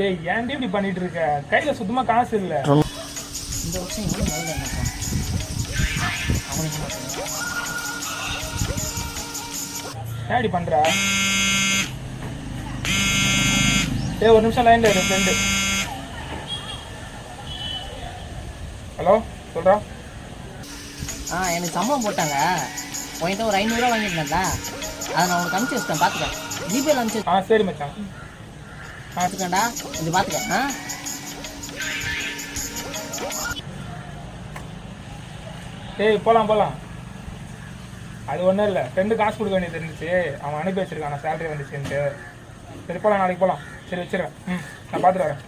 ஏய் ஏன்டி இப்படி பண்ணிட்டு இருக்க? கையில சுத்தமா காசு இல்ல. இந்த வருஷம் எவ்வளோ முதல்ல என்னப்பா அவனுக்கு ஏன்டி பண்ற? ஏய் ஒரு நிமிஷம் லைன்ல இரு ஃப்ரெண்டு. ஹலோ சொல்றா. எனக்கு சம்பளம் போட்டாங்க. உன்கிட்ட ஒரு 500 ரூபா வாங்கியிருந்தேன்ல, அதை நான் உனக்கு அனுப்பிச்சி வச்சிட்டேன். பார்த்துக்க, ஜிபேல அனுப்பிச்சு. சரி மச்சான். பார்த்துக்கண்டா, இது பார்த்துக்க. ஏய் போலாம். அது ஒன்றும் இல்லை, ஃப்ரெண்டு காசு கொடுக்க வேண்டியது இருந்துச்சு, அவன் அனுப்பி வச்சிருக்கான். நான் சேலரி வந்துச்சுன்ட்டு. சரி போகலாம், நாளைக்கு போகலாம். சரி வச்சிடறேன். நான் பார்த்துட்டு வரேன்.